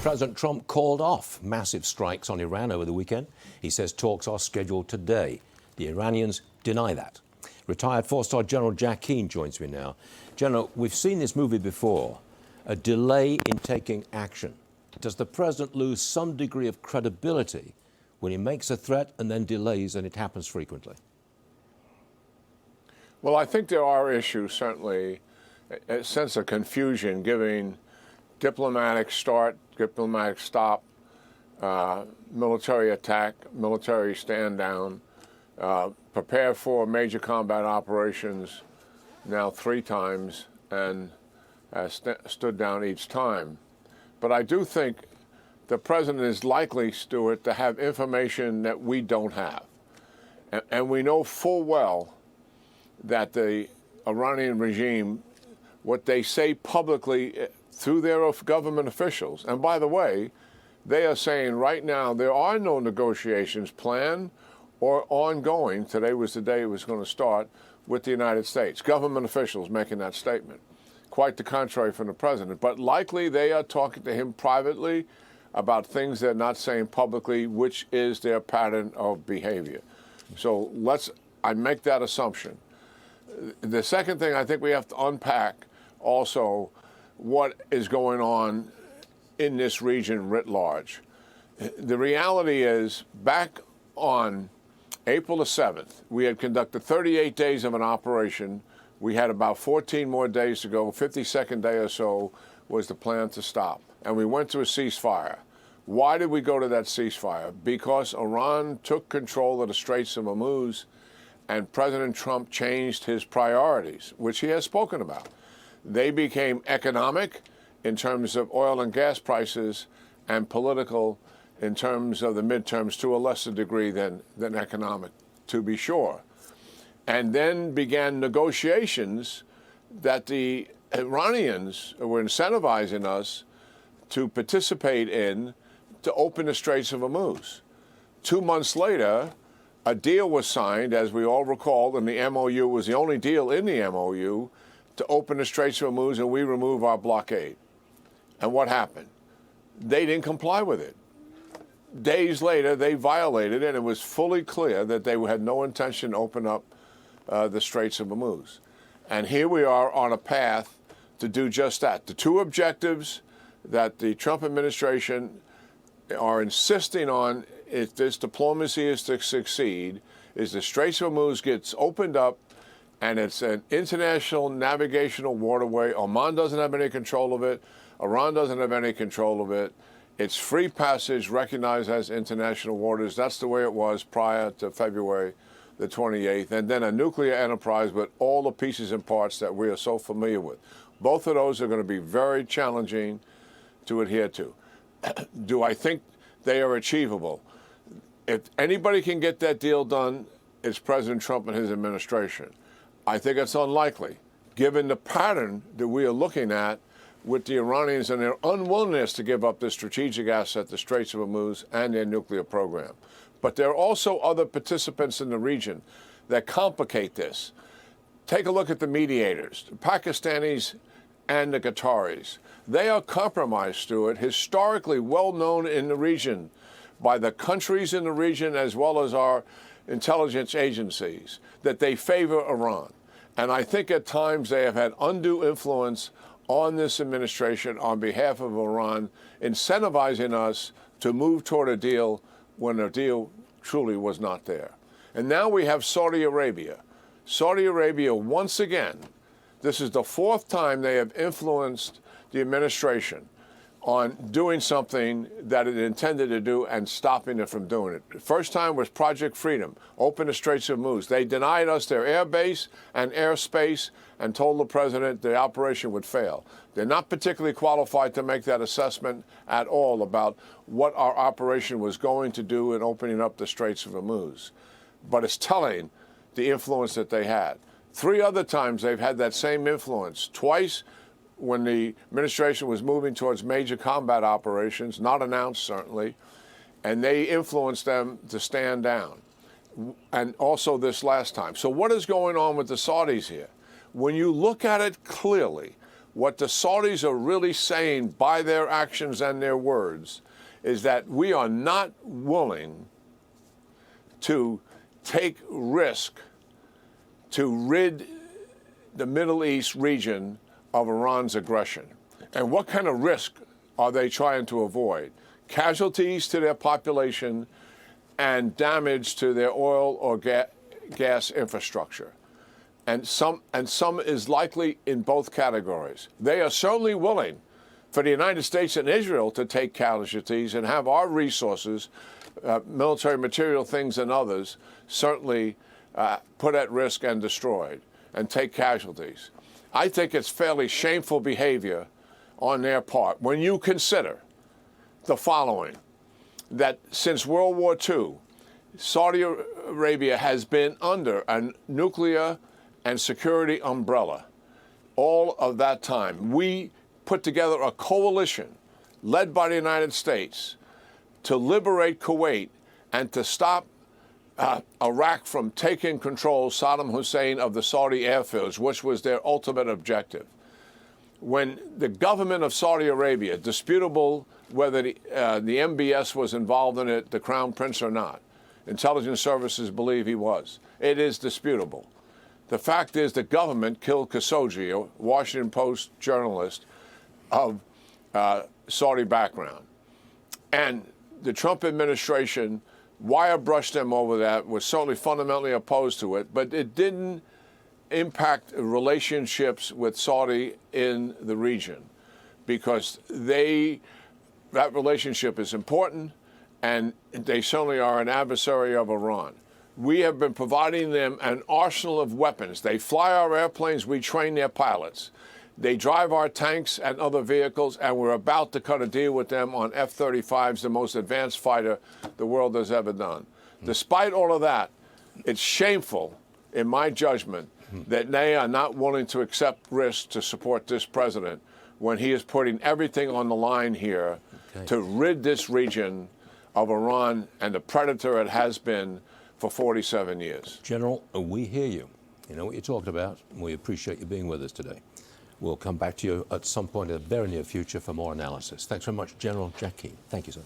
President Trump called off massive strikes on Iran over the weekend. He says talks are scheduled today. The Iranians deny that. Retired four-star General Jack Keane joins me now. General, we've seen this movie before, a delay in taking action. Does the president lose some degree of credibility when he makes a threat and then delays, and it happens frequently? Well, I think there are issues, certainly, a sense of confusion, giving diplomatic start, diplomatic stop, military attack, military stand down, prepare for major combat operations now 3 times, and stood down each time. But I do think the president is likely, Stuart, to have information that we don't have. And we know full well that the Iranian regime, what they say publicly through their government officials, and by the way, they are saying right now there are no negotiations planned or ongoing. Today was the day it was going to start with the United States. Government officials making that statement. Quite the contrary from the president. But likely they are talking to him privately about things they're not saying publicly, which is their pattern of behavior. So I make that assumption. The second thing, I think we have to unpack also what is going on in this region writ large. The reality is, back on April the 7th, we had conducted 38 days of an operation. We had about 14 more days to go. 52nd day or so was the plan to stop. And we went to a ceasefire. Why did we go to that ceasefire? Because Iran took control of the Straits of Hormuz, and President Trump changed his priorities, which he has spoken about. They became economic in terms of oil and gas prices, and political in terms of the midterms, to a lesser degree than economic, to be sure. And then began negotiations that the Iranians were incentivizing us to participate in to open the Straits of Hormuz. 2 months later, a deal was signed, as we all recall, and the MOU was the only deal in the MOU to open the Straits of Hormuz, and we remove our blockade. And what happened? They didn't comply with it. Days later, they violated it, and it was fully clear that they had no intention to open up the Straits of Hormuz. And here we are on a path to do just that. The 2 objectives that the Trump administration are insisting on, if this diplomacy is to succeed, is the Straits of Hormuz gets opened up, and it's an international navigational waterway. Oman doesn't have any control of it. Iran doesn't have any control of it. It's free passage, recognized as international waters. That's the way it was prior to February the 28th. And then a nuclear enterprise with all the pieces and parts that we are so familiar with. Both of those are going to be very challenging to adhere to. Do I think they are achievable? If anybody can get that deal done, it's President Trump and his administration. I think it's unlikely, given the pattern that we are looking at with the Iranians and their unwillingness to give up this strategic asset, the Straits of Hormuz, and their nuclear program. But there are also other participants in the region that complicate this. Take a look at the mediators, the Pakistanis and the Qataris. They are compromised, Stuart, historically well known in the region by the countries in the region as well as our intelligence agencies, that they favor Iran. And I think at times they have had undue influence on this administration on behalf of Iran, incentivizing us to move toward a deal when a deal truly was not there. And now we have Saudi Arabia. Saudi Arabia, once again, this is the 4th time they have influenced the administration on doing something that it intended to do and stopping it from doing it. The first time was Project Freedom, open the Straits of Hormuz. They denied us their air base and airspace and told the president the operation would fail. They're not particularly qualified to make that assessment at all about what our operation was going to do in opening up the Straits of Hormuz. But it's telling the influence that they had. 3 other times they've had that same influence. Twice when the administration was moving towards major combat operations, not announced certainly, and they influenced them to stand down. And also this last time. So what is going on with the Saudis here? When you look at it clearly, what the Saudis are really saying by their actions and their words is that we are not willing to take risk to rid the Middle East region of Iran's aggression. And what kind of risk are they trying to avoid? Casualties to their population and damage to their oil or gas infrastructure. And some is likely in both categories. They are certainly willing for the United States and Israel to take casualties and have our resources, military material things and others, certainly put at risk and destroyed and take casualties. I think it's fairly shameful behavior on their part when you consider the following, that since World War II, Saudi Arabia has been under a nuclear and security umbrella all of that time. We put together a coalition led by the United States to liberate Kuwait and to stop Iraq from taking control, Saddam Hussein, of the Saudi airfields, which was their ultimate objective. When the government of Saudi Arabia, disputable whether the MBS was involved in it, the Crown Prince or not, intelligence services believe he was. It is disputable. The fact is the government killed Khashoggi, a Washington Post journalist of Saudi background. And the Trump administration wire brushed them over that, was certainly fundamentally opposed to it, but it didn't impact relationships with Saudi in the region because that relationship is important, and they certainly are an adversary of Iran. We have been providing them an arsenal of weapons. They fly our airplanes, we train their pilots. They drive our tanks and other vehicles, and we're about to cut a deal with them on F-35s, the most advanced fighter the world has ever done. Despite all of that, it's shameful, in my judgment, that they are not willing to accept risk to support this president when he is putting everything on the line here to rid this region of Iran and the predator it has been for 47 years. General, we hear you. You know what you're talking about. We appreciate you being with us today. We'll come back to you at some point in the very near future for more analysis. Thanks very much, General Jack Keane. Thank you, sir.